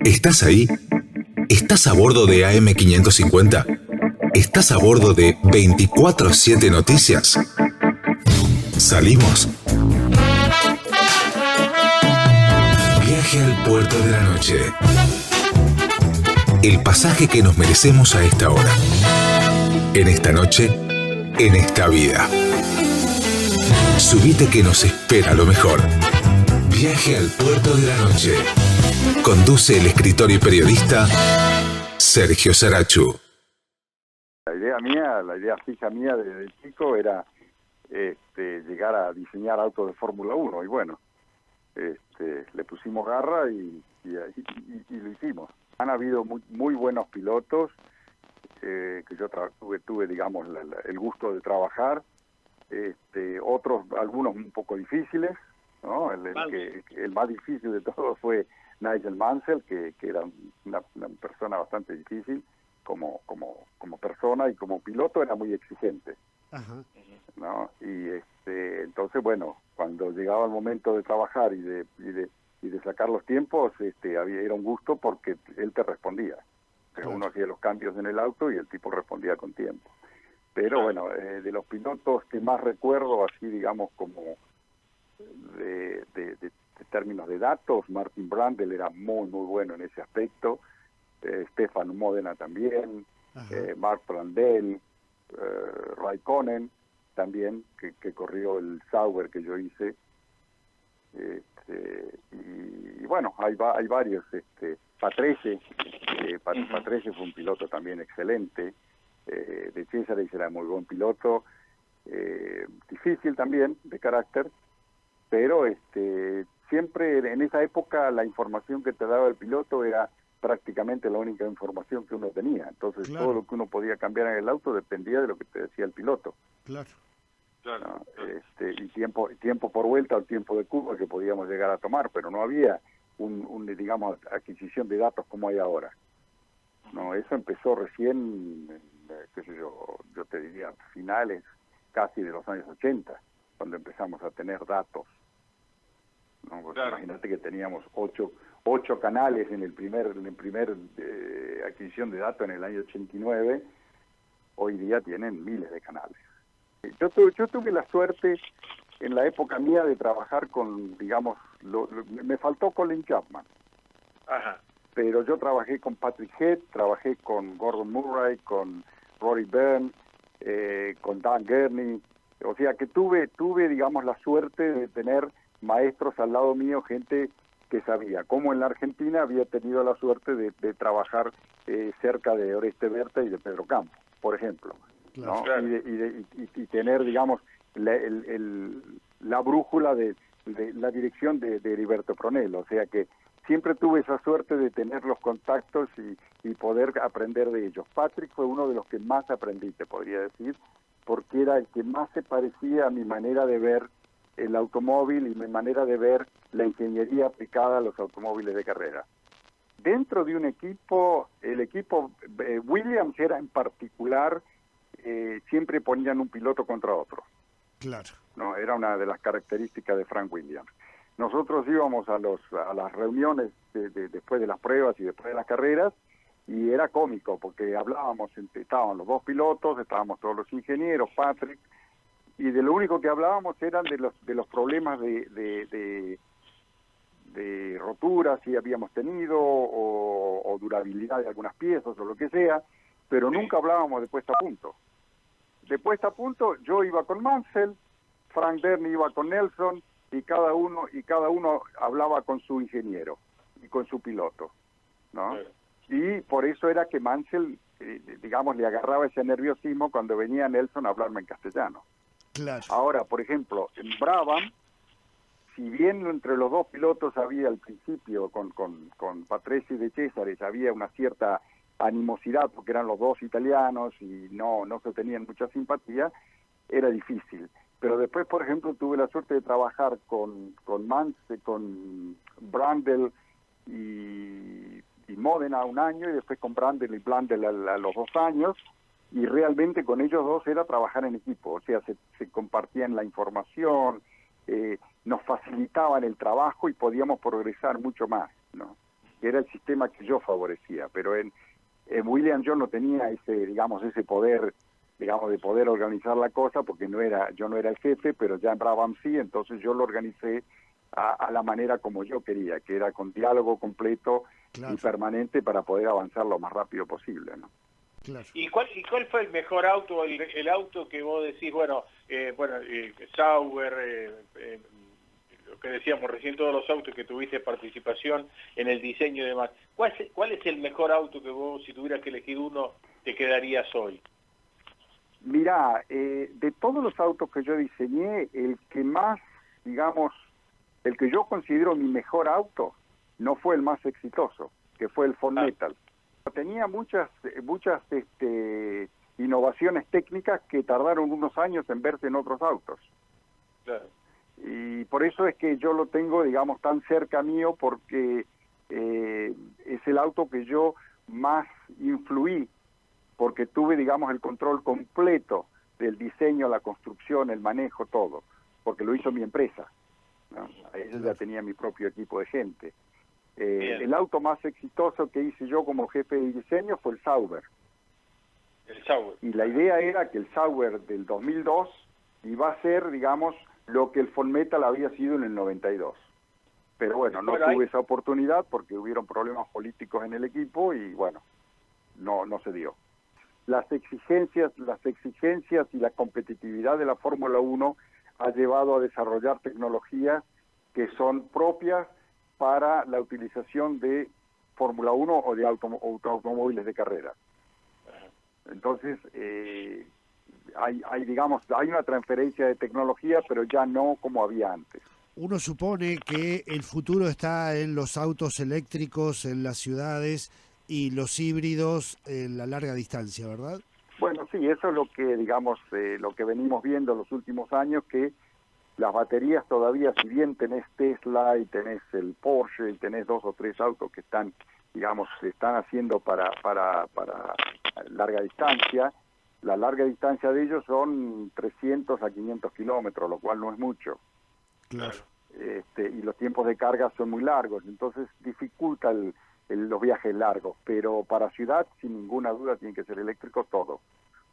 ¿Estás ahí? ¿Estás a bordo de AM550? ¿Estás a bordo de 24/7 Noticias? ¿Salimos? Viaje al puerto de la noche. El pasaje que nos merecemos a esta hora. En esta noche, en esta vida. Subite que nos espera lo mejor. Viaje al puerto de la noche. Conduce el escritor y periodista Sergio Sarachu. La idea fija mía desde chico era llegar a diseñar autos de Fórmula 1 y bueno, le pusimos garra y lo hicimos. Han habido muy buenos pilotos que yo tuve digamos, el gusto de trabajar, algunos un poco difíciles, ¿no? El más difícil de todos fue Nigel Mansell, que era una persona bastante difícil como persona, y como piloto era muy exigente. Ajá. ¿No? Y entonces, bueno, cuando llegaba el momento de trabajar y de sacar los tiempos, era un gusto porque él te respondía. Pero uno hacía los cambios en el auto y el tipo respondía con tiempo. Pero bueno, de los pilotos que más recuerdo, así digamos, como de términos de datos, Martin Brundle era muy bueno en ese aspecto, Stefan Modena también, Mark Brundle, Raikkonen también, que corrió el Sauber que yo hice, y bueno, hay varios, Patrese fue un piloto también excelente, de César era muy buen piloto, difícil también de carácter, pero siempre en esa época la información que te daba el piloto era prácticamente la única información que uno tenía. Entonces, claro, todo lo que uno podía cambiar en el auto dependía de lo que te decía el piloto. Claro. ¿No? Y tiempo por vuelta o tiempo de curva que podíamos llegar a tomar, pero no había digamos, adquisición de datos como hay ahora. No, eso empezó recién, qué sé yo te diría, finales casi de los años 80, cuando empezamos a tener datos. ¿No? Porque claro, imagínate que teníamos ocho canales en el primer adquisición de datos en el año 89, hoy día tienen miles de canales. Yo tuve la suerte en la época mía de trabajar con, digamos, me faltó Colin Chapman. Ajá. Pero yo trabajé con Patrick Head, trabajé con Gordon Murray, con Rory Byrne, con Dan Gurney, o sea que tuve, digamos, la suerte de tener maestros al lado mío, gente que sabía, como en la Argentina había tenido la suerte de trabajar cerca de Oreste Berta y de Pedro Campo, por ejemplo, claro, ¿no? Claro. Y tener, digamos, la brújula de la dirección de Heriberto Pronello, o sea que siempre tuve esa suerte de tener los contactos y poder aprender de ellos. Patrick fue uno de los que más aprendí, te podría decir, porque era el que más se parecía a mi manera de ver el automóvil y mi manera de ver la ingeniería aplicada a los automóviles de carrera. Dentro de un equipo, el equipo Williams era en particular, siempre ponían un piloto contra otro. Claro. No, era una de las características de Frank Williams. Nosotros íbamos a las reuniones después de las pruebas y después de las carreras, y era cómico porque estaban los dos pilotos, estábamos todos los ingenieros, Patrick, y de lo único que hablábamos eran de los problemas de roturas si habíamos tenido o durabilidad de algunas piezas o lo que sea, pero nunca hablábamos de puesta a punto. De puesta a punto yo iba con Mansell, Frank Burney iba con Nelson, y cada uno hablaba con su ingeniero y con su piloto, ¿no? Y por eso era que Mansell, digamos, le agarraba ese nerviosismo cuando venía Nelson a hablarme en castellano. Claro. Ahora, por ejemplo, en Brabham, si bien entre los dos pilotos había al principio, con Patrese y De Cesaris, había una cierta animosidad, porque eran los dos italianos y no se tenían mucha simpatía, era difícil. Pero después, por ejemplo, tuve la suerte de trabajar con Brundle y Modena un año, y después con Brundle y Blundell a los 2 años, y realmente con ellos dos era trabajar en equipo, o sea, se compartían la información, nos facilitaban el trabajo y podíamos progresar mucho más, ¿no? que era el sistema que yo favorecía, pero en Williams yo no tenía ese poder, digamos, de poder organizar la cosa, porque yo no era el jefe, pero ya en Brabham sí, entonces yo lo organicé a la manera como yo quería, que era con diálogo completo y permanente para poder avanzar lo más rápido posible, ¿no? Claro. ¿Y cuál fue el mejor auto, el auto que vos decís, Sauber, lo que decíamos recién, todos los autos que tuviste participación en el diseño y demás? ¿Cuál es el mejor auto que vos, si tuvieras que elegir uno, te quedarías hoy? Mirá, de todos los autos que yo diseñé, el que más, digamos, el que yo considero mi mejor auto, no fue el más exitoso, que fue el Ford Metal. Tenía muchas innovaciones técnicas que tardaron unos años en verse en otros autos. Claro. Y por eso es que yo lo tengo, digamos, tan cerca mío, porque es el auto que yo más influí, porque tuve, digamos, el control completo del diseño, la construcción, el manejo, todo, porque lo hizo mi empresa, ¿no? Ahí yo ya tenía mi propio equipo de gente. El auto más exitoso que hice yo como jefe de diseño fue el Sauber. El Sauber. Y la idea era que el Sauber del 2002 iba a ser, digamos, lo que el Ford Metal había sido en el 92. Pero bueno, no tuve esa oportunidad porque hubieron problemas políticos en el equipo y bueno, no se dio. Las exigencias y la competitividad de la Fórmula 1 ha llevado a desarrollar tecnologías que son propias para la utilización de Fórmula 1 o de automóviles de carrera. Entonces, hay una transferencia de tecnología, pero ya no como había antes. Uno supone que el futuro está en los autos eléctricos, en las ciudades y los híbridos en la larga distancia, ¿verdad? Bueno, sí, eso es lo que, digamos, lo que venimos viendo en los últimos años, que las baterías todavía, si bien tenés Tesla y tenés el Porsche y tenés 2 o 3 autos que están, digamos, se están haciendo para larga distancia, la larga distancia de ellos son 300 a 500 kilómetros, lo cual no es mucho. Claro. Y los tiempos de carga son muy largos, entonces dificulta los viajes largos, pero para ciudad, sin ninguna duda, tiene que ser eléctrico todo.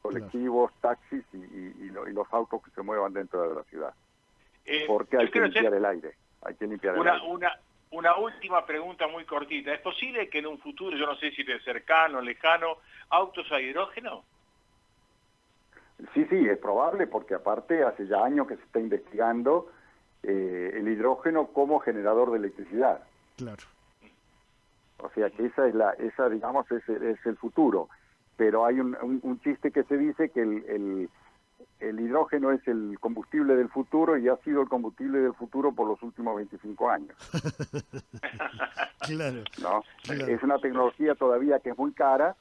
Colectivos, taxis y los autos que se muevan dentro de la ciudad. Porque hay que limpiar el aire. Hay que limpiar el aire. Una última pregunta muy cortita. ¿Es posible que en un futuro, yo no sé si es cercano, lejano, autos a hidrógeno? Sí, es probable, porque aparte hace ya años que se está investigando el hidrógeno como generador de electricidad. Claro. O sea que esa digamos, es el futuro. Pero hay un chiste que se dice que el hidrógeno es el combustible del futuro y ha sido el combustible del futuro por los últimos 25 años. Claro. ¿No? Claro. Es una tecnología todavía que es muy cara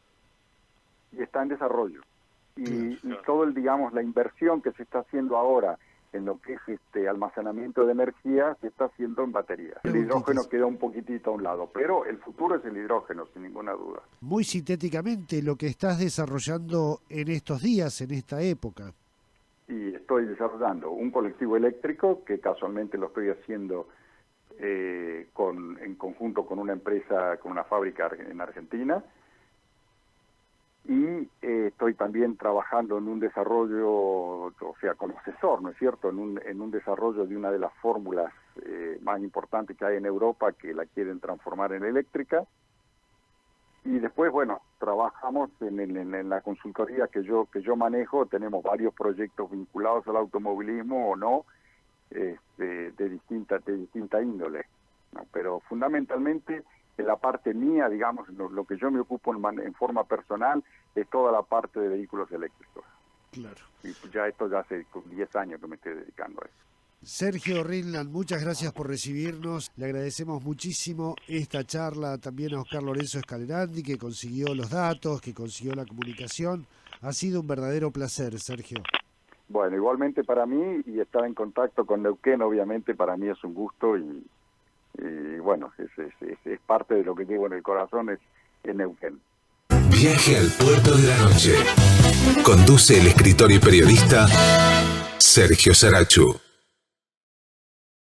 y está en desarrollo. Y todo digamos, la inversión que se está haciendo ahora en lo que es almacenamiento de energía se está haciendo en baterías. El hidrógeno queda un poquitito a un lado, pero el futuro es el hidrógeno, sin ninguna duda. Muy sintéticamente, lo que estás desarrollando en estos días, en esta época. Y estoy desarrollando un colectivo eléctrico que casualmente lo estoy haciendo en conjunto con una empresa, con una fábrica en Argentina. Y estoy también trabajando en un desarrollo, o sea, como asesor, ¿no es cierto?, en un desarrollo de una de las fórmulas más importantes que hay en Europa, que la quieren transformar en eléctrica. Y después, bueno, trabajamos en la consultoría que yo manejo. Tenemos varios proyectos vinculados al automovilismo o no, de distinta índole, ¿no? Pero fundamentalmente en la parte mía, digamos, lo que yo me ocupo en forma personal es toda la parte de vehículos eléctricos. Claro. Y ya hace 10 años que me estoy dedicando a eso. Sergio Rinland, muchas gracias por recibirnos. Le agradecemos muchísimo esta charla también a Oscar Lorenzo Scalerandi, que consiguió los datos, que consiguió la comunicación. Ha sido un verdadero placer, Sergio. Bueno, igualmente para mí, y estar en contacto con Neuquén, obviamente, para mí es un gusto y bueno, es parte de lo que llevo en el corazón, es Neuquén. Viaje al puerto de la noche. Conduce el escritor y periodista Sergio Sarachu.